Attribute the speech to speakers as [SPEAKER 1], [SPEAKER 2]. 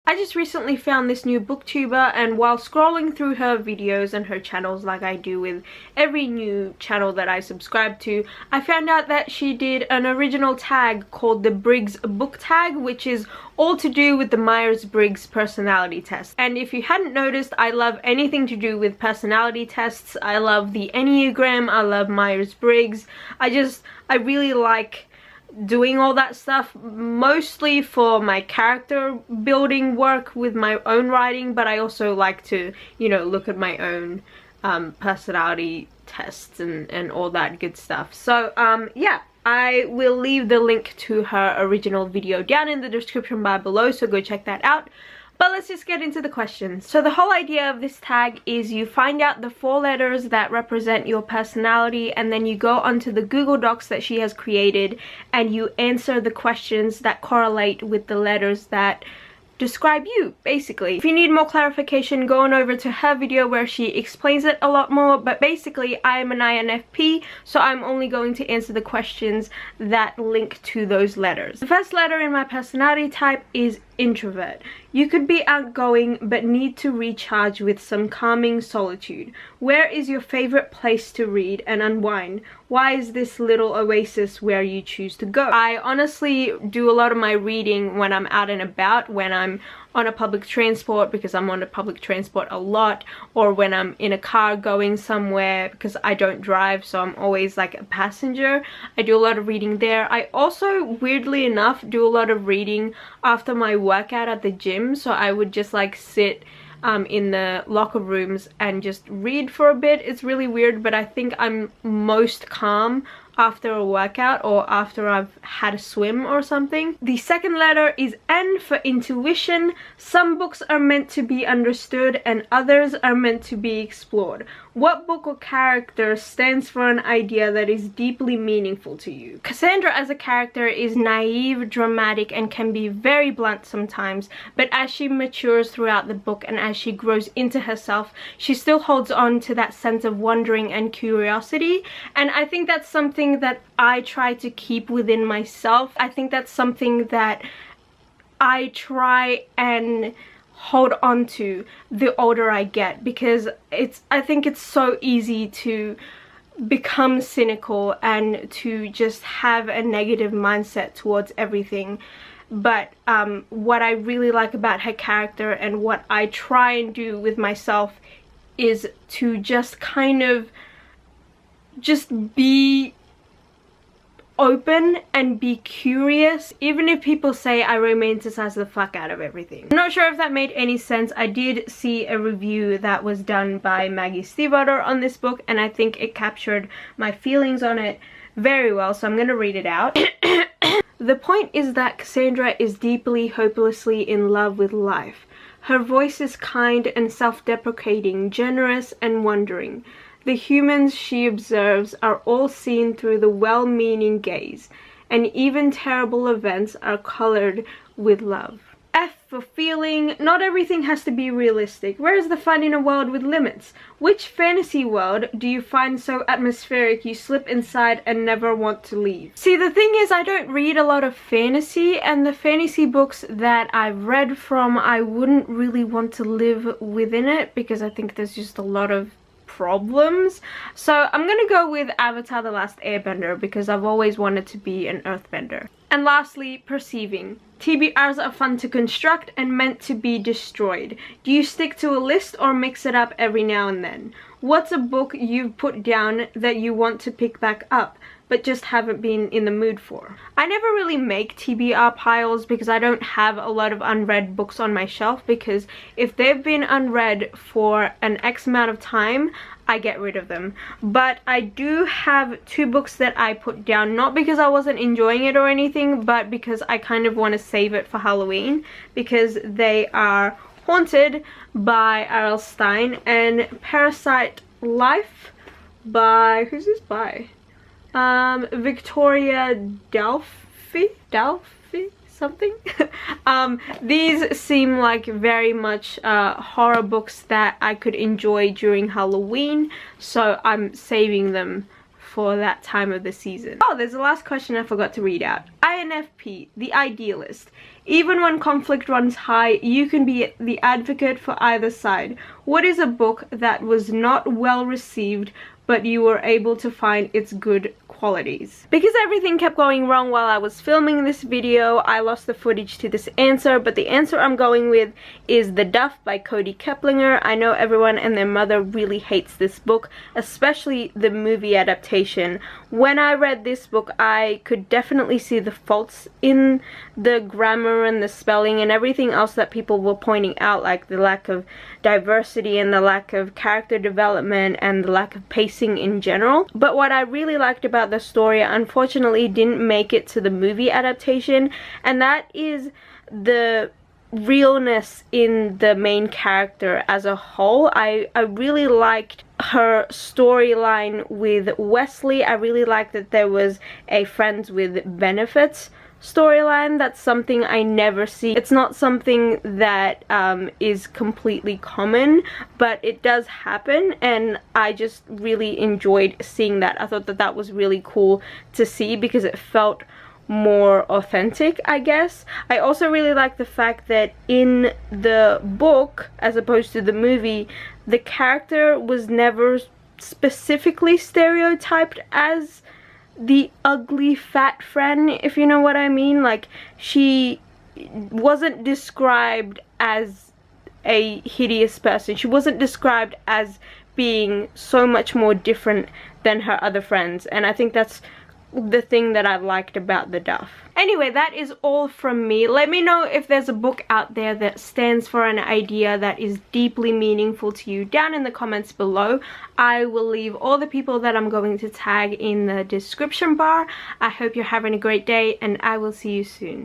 [SPEAKER 1] I just recently found this new booktuber, and while scrolling through her videos and her channels like I do with every new channel that I subscribe to, I found out that she did an original tag called the briggsbooktag, which is all to do with the Myers-Briggs personality test. And if you hadn't noticed, I love anything to do with personality tests. I love the Enneagram, I love Myers-Briggs. I really like doing all that stuff, mostly for my character building work with my own writing, but I also like to, you know, look at my own personality tests and all that good stuff. So yeah, I will leave the link to her original video down in the description bar below, so go check that out. But let's just get into the questions. So the whole idea of this tag is you find out the 4 letters that represent your personality, and then you go onto the Google Docs that she has created and you answer the questions that correlate with the letters that describe you, basically. If you need more clarification, go on over to her video where she explains it a lot more, but basically I am an INFP, so I'm only going to answer the questions that link to those letters. The first letter in my personality type is introvert. You could be outgoing but need to recharge with some calming solitude. Where is your favorite place to read and unwind? Why is this little oasis where you choose to go? I honestly do a lot of my reading when I'm out and about, when I'm on a public transport, because I'm on a public transport a lot, or when I'm in a car going somewhere, because I don't drive, so I'm always like a passenger. I do a lot of reading there. I also, weirdly enough, do a lot of reading after my workout at the gym, so I would just like sit in the locker rooms and just read for a bit. It's really weird, but I think I'm most calm after a workout or after I've had a swim or something. The second letter is N for intuition. Some books are meant to be understood and others are meant to be explored. What book or character stands for an idea that is deeply meaningful to you? Cassandra as a character is naive, dramatic, and can be very blunt sometimes, but as she matures throughout the book and as she grows into herself, she still holds on to that sense of wondering and curiosity, and I think that's something that I try to keep within myself. I think that's something that I try and hold on to the older I get, because I think it's so easy to become cynical and to just have a negative mindset towards everything. But what I really like about her character and what I try and do with myself is to just kind of just be open and be curious, even if people say I romanticize the fuck out of everything. I'm not sure if that made any sense. I did see a review that was done by Maggie Stiefvater on this book, and I think it captured my feelings on it very well, so I'm gonna read it out. The point is that Cassandra is deeply, hopelessly in love with life. Her voice is kind and self-deprecating, generous and wondering. The humans she observes are all seen through the well-meaning gaze, and even terrible events are colored with love. F for feeling. Not everything has to be realistic. Where is the fun in a world with limits? Which fantasy world do you find so atmospheric you slip inside and never want to leave? See, the thing is, I don't read a lot of fantasy, and the fantasy books that I've read from, I wouldn't really want to live within it, because I think there's just a lot of problems. So I'm gonna go with Avatar: The Last Airbender, because I've always wanted to be an earthbender. And lastly, perceiving. TBRs are fun to construct and meant to be destroyed. Do you stick to a list or mix it up every now and then? What's a book you've put down that you want to pick back up but just haven't been in the mood for? I never really make TBR piles because I don't have a lot of unread books on my shelf, because if they've been unread for an X amount of time, I get rid of them. But I do have 2 books that I put down, not because I wasn't enjoying it or anything, but because I kind of want to save it for Halloween, because they are Haunted by R.L. Stine and Parasite Life by, who's this by? Victoria Delphi something. These seem like very much horror books that I could enjoy during Halloween, so I'm saving them for that time of the season. Oh, there's the last question I forgot to read out. INFP, the idealist. Even when conflict runs high, you can be the advocate for either side. What is a book that was not well received but you were able to find its good qualities? Because everything kept going wrong while I was filming this video, I lost the footage to this answer, but the answer I'm going with is The Duff by Cody Keplinger. I know everyone and their mother really hates this book, especially the movie adaptation. When I read this book, I could definitely see the faults in the grammar and the spelling and everything else that people were pointing out, like the lack of diversity and the lack of character development and the lack of pacing in general. But what I really liked about the story, unfortunately didn't make it to the movie adaptation, and that is the realness in the main character as a whole. I really liked her storyline with Wesley. I really liked that there was a friends with benefits storyline. That's something I never see. It's not something that is completely common, but it does happen, and I just really enjoyed seeing that. I thought that that was really cool to see because it felt more authentic, I guess. I also really like the fact that in the book, as opposed to the movie, the character was never specifically stereotyped as the ugly fat friend, if you know what I mean. Like, she wasn't described as a hideous person. She wasn't described as being so much more different than her other friends, and I think that's the thing that I liked about The Duff. Anyway, that is all from me. Let me know if there's a book out there that stands for an idea that is deeply meaningful to you down in the comments below. I will leave all the people that I'm going to tag in the description bar. I hope you're having a great day, and I will see you soon.